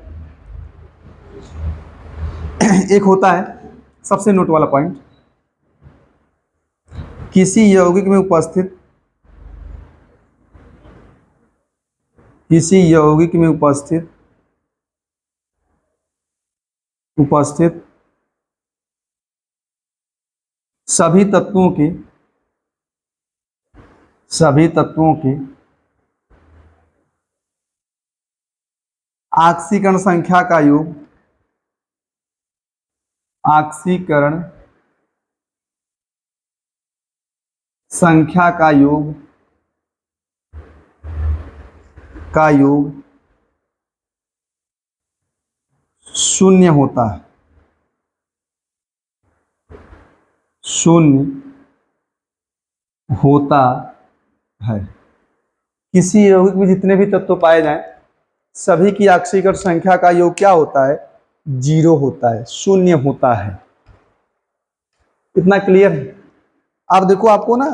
एक होता है सबसे नोट वाला पॉइंट, किसी यौगिक में उपस्थित, किसी यौगिक में उपस्थित सभी तत्वों के ऑक्सीकरण संख्या का योग, ऑक्सीकरण संख्या का योग 0 होता है, 0 होता है। किसी यौगिक में जितने भी तत्व पाए जाएं, सभी की ऑक्सीकरण संख्या का योग क्या होता है, 0 होता है, 0 होता है। इतना क्लियर है। आप देखो, आपको ना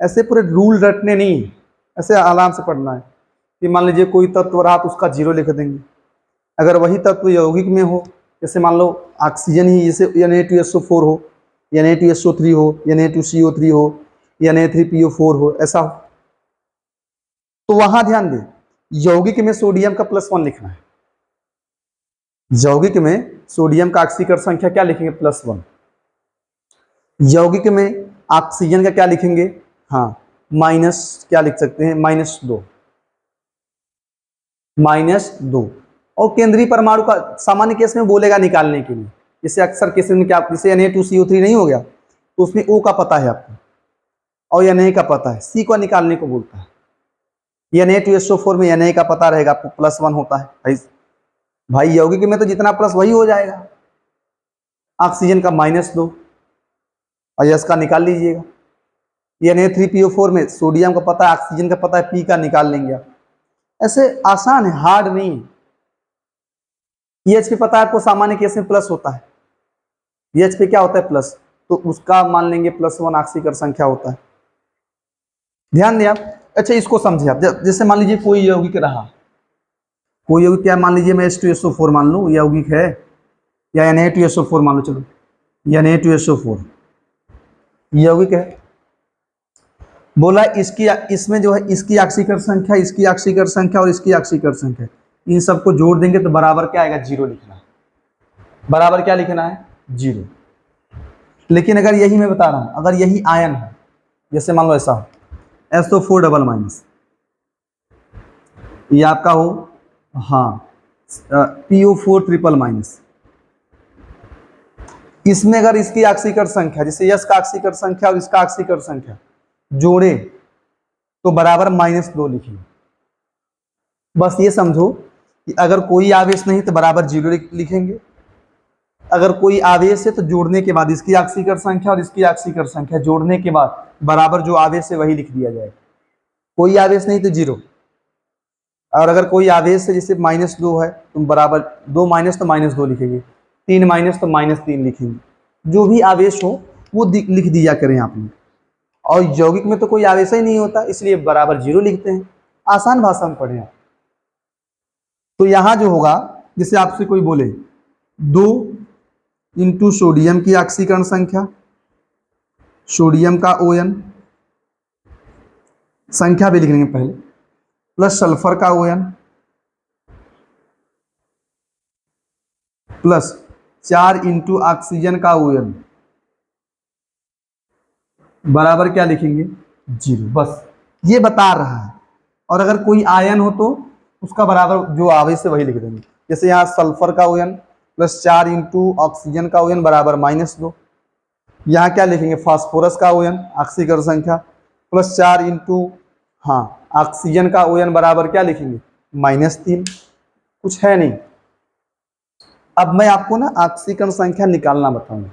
ऐसे पूरे रूल रटने नहीं है, ऐसे आराम से पढ़ना है कि मान लीजिए कोई तत्व रहा तो उसका 0 लिख देंगे। अगर वही तत्व यौगिक में हो, जैसे मान लो ऑक्सीजन ही, जैसे Na2SO4 हो, Na2SO3 हो, Na2CO3 हो, Na3PO4 हो, ऐसा हो, तो वहां ध्यान दें, यौगिक में सोडियम का +1 लिखना है। यौगिक में सोडियम का ऑक्सीकरण संख्या क्या लिखेंगे? +1। यौगिक में ऑक्सीजन का क्या लिखेंगे? हाँ, माइनस, क्या लिख सकते हैं? -2, -2। और केंद्रीय परमाणु का सामान्य केस में बोलेगा निकालने के लिए, जैसे अक्सर केस में क्या, जैसे Na2CO3 नहीं हो गया तो उसमें O का पता है आपको और Na का पता है, C को निकालने को बोलता है। Na2SO4 में Na का पता रहेगा आपको, +1 होता है भाई यौगिक में तो जितना प्लस वही हो जाएगा। ऑक्सीजन का -2 और यस का निकाल लीजिएगा। Na3PO4 में सोडियम का पता है, ऑक्सीजन का पता है, P का निकाल लेंगे आप। ऐसे आसान है, हार्ड नहीं है। पीएच पे पता है आपको, सामान्य केस में प्लस होता है। पीएच पे क्या होता है? प्लस, तो उसका मान लेंगे +1 ऑक्सीकरण संख्या होता है। ध्यान दें आप। अच्छा, इसको समझिए आप। जैसे मान लीजिए कोई यौगिक रहा, कोई यौगिक क्या मान लीजिए, मैं H2SO4 मान लूँ यौगिक है, या Na2SO4 मान लो, चलो Na2SO4 यौगिक है। बोला इसकी, इसमें जो है इसकी ऑक्सीकरण संख्या, इसकी ऑक्सीकरण संख्या और इसकी ऑक्सीकरण संख्या, इन सबको जोड़ देंगे तो बराबर क्या आएगा? 0 लिखना है। बराबर क्या लिखना है? 0। लेकिन अगर यही मैं बता रहा हूं, अगर यही आयन है, जैसे मान लो ऐसा हो, SO4 डबल माइनस, ये आपका हो, हाँ, PO4 ट्रिपल माइनस, इसमें अगर इसकी ऑक्सीकरण संख्या, जैसे यस का ऑक्सीकरण संख्या और इसका ऑक्सीकरण संख्या जोड़े तो बराबर -2 लिखेंगे। बस ये समझो कि अगर कोई आवेश नहीं तो बराबर 0 लिखेंगे, अगर कोई आवेश है तो जोड़ने के बाद इसकी ऑक्सीकरण संख्या और इसकी ऑक्सीकरण संख्या जोड़ने के बाद बराबर जो आवेश है वही लिख दिया जाएगा। कोई आवेश नहीं तो 0, और अगर कोई आवेश है जैसे -2 है तो बराबर 2 माइनस तो -2 लिखेंगे, 3 माइनस तो -3 लिखेंगे। जो भी आवेश हो वो लिख दिया करें आप लोग। और यौगिक में तो कोई आवेश ही नहीं होता, इसलिए बराबर 0 लिखते हैं। आसान भाषा में पढ़े आप। तो यहां जो होगा, जैसे आपसे कोई बोले 2 इंटू सोडियम की ऑक्सीकरण संख्या, सोडियम का ON संख्या भी लिख लेंगे पहले, प्लस सल्फर का ON प्लस 4 इंटू ऑक्सीजन का ON बराबर क्या लिखेंगे? 0। बस ये बता रहा है। और अगर कोई आयन हो तो उसका बराबर जो आवेश है वही लिख देंगे। जैसे यहाँ सल्फर का ON प्लस 4 इंटू ऑक्सीजन का ON बराबर -2। यहाँ क्या लिखेंगे? फास्फोरस का ON ऑक्सीकरण संख्या प्लस 4 इंटू, हाँ, ऑक्सीजन का ON बराबर क्या लिखेंगे? -3। कुछ है नहीं। अब मैं आपको ना ऑक्सीकरण संख्या निकालना बताऊंगा,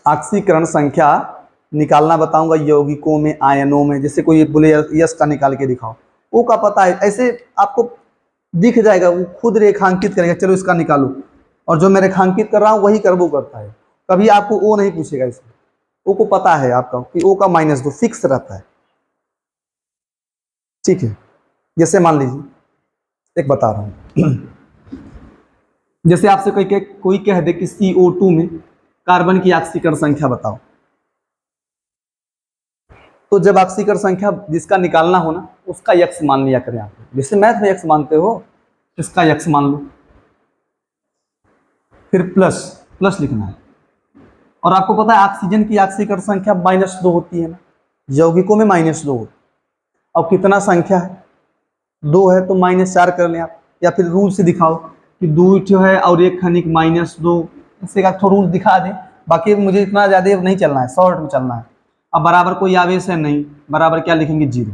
ऑक्सीकरण संख्या निकालना बताऊंगा यौगिकों में, आयनों में। जैसे कोई बोले यस का निकाल के दिखाओ, ओ का पता है, ऐसे आपको दिख जाएगा, वो खुद रेखांकित करेगा, चलो इसका निकालो, और जो मैं रेखांकित कर रहा हूँ वही करबो करता है। कभी आपको ओ नहीं पूछेगा इसमें, ओ को पता है आपका कि ओ का -2 फिक्स रहता है। ठीक है, जैसे मान लीजिए एक बता रहा हूँ जैसे आपसे कोई कह दे कि CO2 में कार्बन की ऑक्सीकरण संख्या बताओ, तो जब ऑक्सीकरण संख्या जिसका निकालना हो ना, उसका x मान लिया करें आप। जैसे मैथ में x मानते हो, इसका x मान लो, फिर प्लस लिखना है। और आपको पता है ऑक्सीजन की ऑक्सीकरण संख्या -2 होती है ना, यौगिकों में -2 होती है। अब कितना संख्या है? 2 है तो -4 कर लें आप, या फिर रूल से दिखाओ कि 2 है और एक खनिक -2, इससे का थोड़ा रूल दिखा दें। बाकी मुझे इतना ज़्यादा नहीं चलना है, शॉर्ट में चलना है। अब बराबर कोई आवेश है नहीं, बराबर क्या लिखेंगे? 0।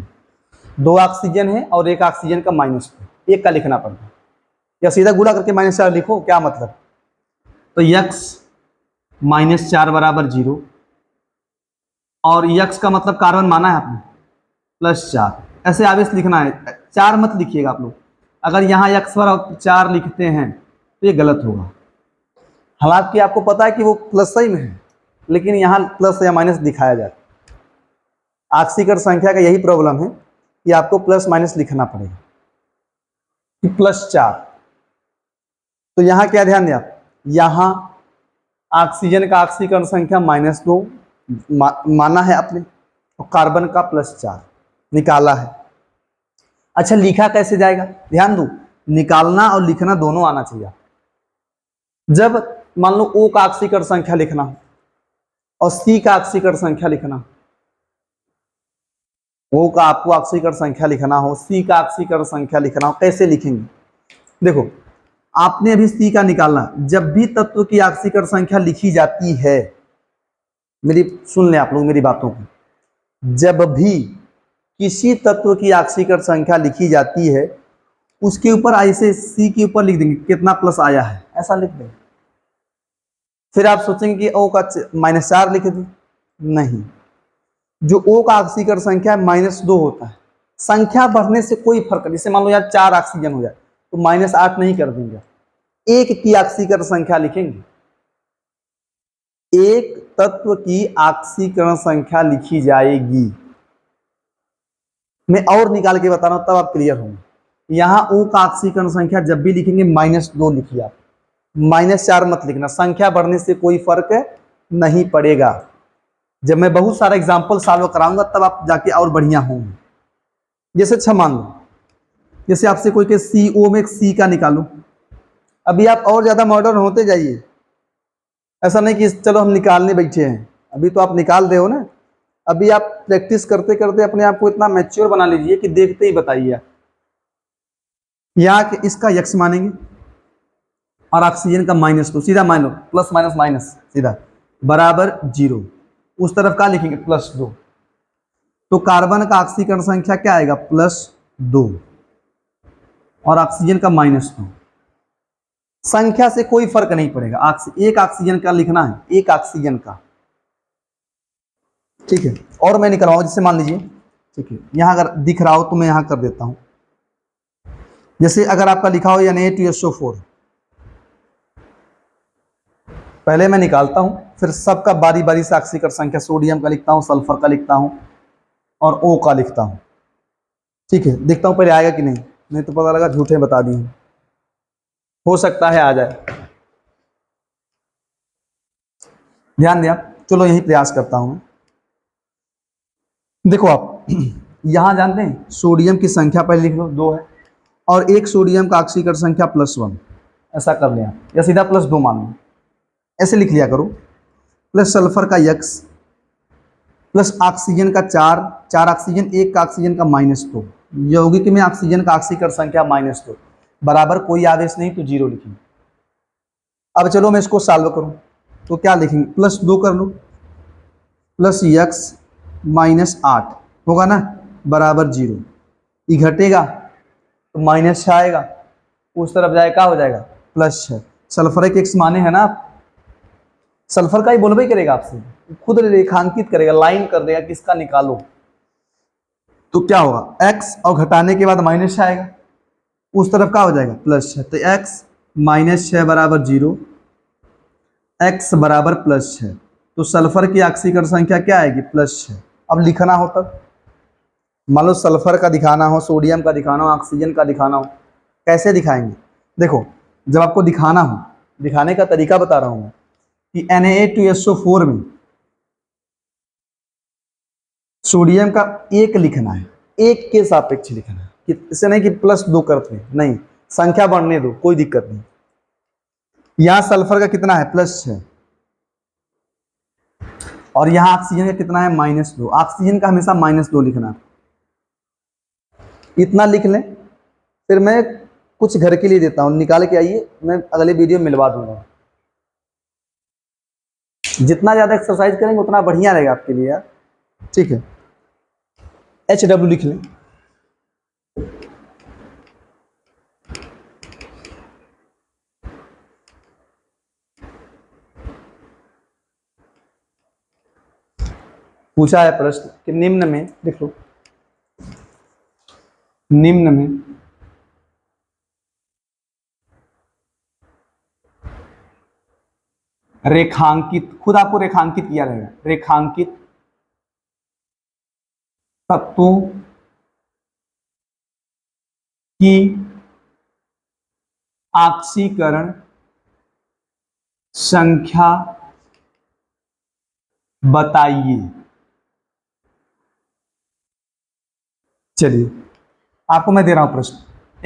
2 ऑक्सीजन है और एक ऑक्सीजन का -2, एक का लिखना पड़ता है, या सीधा गुणा करके -4 लिखो, क्या मतलब? तो x -4 बराबर 0, और x का मतलब कार्बन माना है आपने, +4। ऐसे आवेश लिखना है, 4 मत लिखिएगा आप लोग। अगर यहाँ x पर 4 लिखते हैं तो ये गलत होगा। हालांकि आपको पता है कि वो प्लस ही में है, लेकिन यहाँ प्लस या माइनस दिखाया जाता है। आक्सीकर संख्या का यही प्रॉब्लम है कि आपको प्लस माइनस लिखना पड़ेगा कि +4। तो यहां क्या ध्यान दें आप, यहां ऑक्सीजन का ऑक्सीकरण संख्या -2 माना है आपने, और कार्बन का +4 निकाला है। अच्छा, लिखा कैसे जाएगा, ध्यान दो, निकालना और लिखना दोनों आना चाहिए। जब मान लो O का ऑक्सीकरण संख्या लिखना हो और C का ऑक्सीकरण संख्या लिखना, O का आपको ऑक्सीकरण संख्या लिखना हो, C का ऑक्सीकरण संख्या लिखना हो, कैसे लिखेंगे? देखो, आपने अभी C का निकालना, जब भी तत्व की ऑक्सीकरण संख्या लिखी जाती है, मेरी सुन लें आप लोग मेरी बातों को, जब भी किसी तत्व की ऑक्सीकरण संख्या लिखी जाती है, उसके ऊपर ऐसे C के ऊपर लिख देंगे कितना प्लस आया है, ऐसा लिख देंगे। फिर आप सोचेंगे कि O का -4 लिख दें, नहीं, जो O का ऑक्सीकरण संख्या है -2 होता है। संख्या बढ़ने से कोई फर्क नहीं, जैसे मान लो यार 4 ऑक्सीजन हो जाए तो -8 नहीं कर देंगे, एक की ऑक्सीकरण संख्या लिखेंगे, एक तत्व की ऑक्सीकरण संख्या लिखी जाएगी। मैं और निकाल के बता रहा हूं तब आप क्लियर होंगे। यहां O का ऑक्सीकरण संख्या जब भी लिखेंगे -2 लिखिए आप, -4 मत लिखना, संख्या बढ़ने से कोई फर्क नहीं पड़ेगा। जब मैं बहुत सारा एग्जाम्पल सॉल्व कराऊंगा तब आप जाके और बढ़िया होंगे। जैसे अच्छा मान लो, जैसे आपसे कोई के CO में C का निकालो, अभी आप और ज्यादा मॉडर्न होते जाइए, ऐसा नहीं कि चलो हम निकालने बैठे हैं, अभी तो आप निकाल रहे हो ना, अभी आप प्रैक्टिस करते करते अपने आप को इतना मैच्योर बना लीजिए कि देखते ही बताइए। यहाँ इसका यक्स मानेंगे और ऑक्सीजन का -2, सीधा मान लो, प्लस माइनस माइनस सीधा बराबर 0, उस तरफ का लिखेंगे +2, तो कार्बन का ऑक्सीकरण संख्या क्या आएगा, +2 और ऑक्सीजन का -2। संख्या से कोई फर्क नहीं पड़ेगा, एक ऑक्सीजन का लिखना है, एक ऑक्सीजन का, ठीक है। और मैं निकलवाऊं, जिससे मान लीजिए, ठीक है, यहां अगर दिख रहा हो तो मैं यहां कर देता हूं, जैसे अगर आपका लिखा हो Na2SO4, पहले मैं निकालता हूं, फिर सबका बारी बारी से ऑक्सीकरण संख्या, सोडियम का लिखता हूं, सल्फर का लिखता हूं और O का लिखता हूं, ठीक है। देखता हूं पहले आएगा कि नहीं, नहीं तो पता लगा झूठे बता दिए, हो सकता है आ जाए, ध्यान दिया। चलो यही प्रयास करता हूं। देखो आप यहां जानते हैं सोडियम की संख्या पहले लिख लो, 2 है, और एक सोडियम का ऑक्सीकरण संख्या +1, ऐसा कर लिया, या सीधा +2 मान लो, ऐसे लिख लिया करो, प्लस सल्फर का यक्स, प्लस ऑक्सीजन का 4 ऑक्सीजन, एक का ऑक्सीजन का -2, यौगिक में ऑक्सीजन का ऑक्सीकरण संख्या -2, बराबर कोई आवेश नहीं तो 0 लिखेंगे। अब चलो मैं इसको सॉल्व करूं, तो क्या लिखेंगे, +2 कर लो, प्लस यक्स -8 होगा ना, बराबर 0, ये घटेगा तो -6 आएगा, उस तरफ जाए क्या हो जाएगा, +6। सल्फरिक एक्स माने है ना आप, सल्फर का ही बोलबे ही करेगा आपसे, खुद रेखांकित करेगा, लाइन कर देगा किसका निकालो, तो क्या होगा, x और घटाने के बाद -6 आएगा, उस तरफ क्या हो जाएगा, +6, तो x -6 बराबर 0, x बराबर +6, तो सल्फर की ऑक्सीकरण संख्या क्या आएगी, +6। अब लिखना हो तब, मान लो सल्फर का दिखाना हो, सोडियम का दिखाना हो, ऑक्सीजन का दिखाना हो, कैसे दिखाएंगे? देखो, जब आपको दिखाना हो, दिखाने का तरीका बता रहा हूं मैं, कि Na2SO4 में सोडियम का 1 लिखना है, 1 के सापेक्ष लिखना है, कि इससे नहीं कि +2 करते हैं, नहीं, संख्या बढ़ने दो, कोई दिक्कत नहीं। यहां सल्फर का कितना है, +6, और यहां ऑक्सीजन का कितना है, -2, ऑक्सीजन का हमेशा -2 लिखना, इतना लिख लें। फिर मैं कुछ घर के लिए देता हूं, निकाल के आइए, मैं अगले वीडियो में मिलवा दूंगा। जितना ज्यादा एक्सरसाइज करेंगे उतना बढ़िया रहेगा आपके लिए यार, ठीक है। HW लिख लें, पूछा है प्रश्न कि निम्न में, लिख लो, निम्न में रेखांकित, खुद आपको रेखांकित किया रहेगा, रेखांकित तत्वों की ऑक्सीकरण संख्या बताइए। चलिए आपको मैं दे रहा हूं प्रश्न,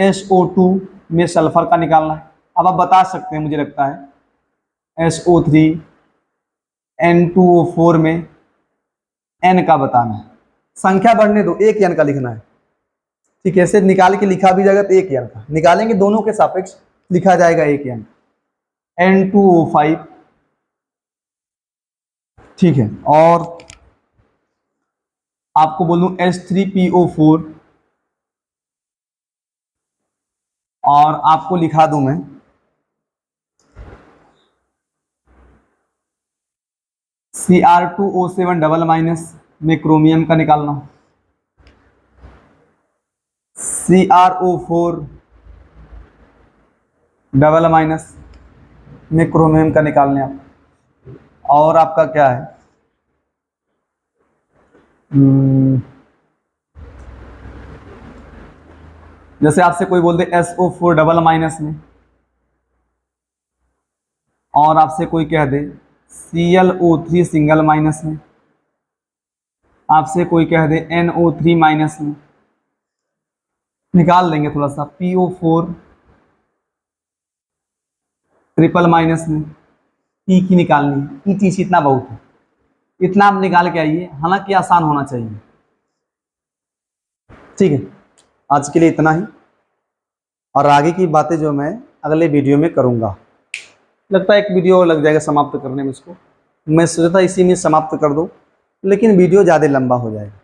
SO2 में सल्फर का निकालना है। अब आप बता सकते हैं, मुझे लगता है SO3 N2O4 में N का बताना है। संख्या बढ़ने दो, एक N का लिखना है। ठीक है, ऐसे निकाल के लिखा भी जाएगा तो एक N का निकालेंगे, दोनों के सापेक्ष लिखा जाएगा एक N। N2O5, ठीक है, और आपको बोलूं H3PO4, और आपको लिखा दूं मैं Cr2O7 डबल माइनस में क्रोमियम का निकालना, CrO4 डबल माइनस में क्रोमियम का निकालने आप, और आपका क्या है जैसे आपसे कोई बोल दे SO4 डबल माइनस में, और आपसे कोई कह दे ClO3 सिंगल माइनस में, आपसे कोई कह दे NO3 माइनस में, निकाल लेंगे थोड़ा सा PO4 ट्रिपल माइनस में, P की निकालनी है, ET इतना बहुत है, इतना आप निकाल के आइए, हालांकि आसान होना चाहिए। ठीक है, आज के लिए इतना ही, और आगे की बातें जो मैं अगले वीडियो में करूंगा। लगता है एक वीडियो लग जाएगा समाप्त करने में, इसको मैं सोचा था इसी में समाप्त कर दूं, लेकिन वीडियो ज़्यादा लंबा हो जाएगा।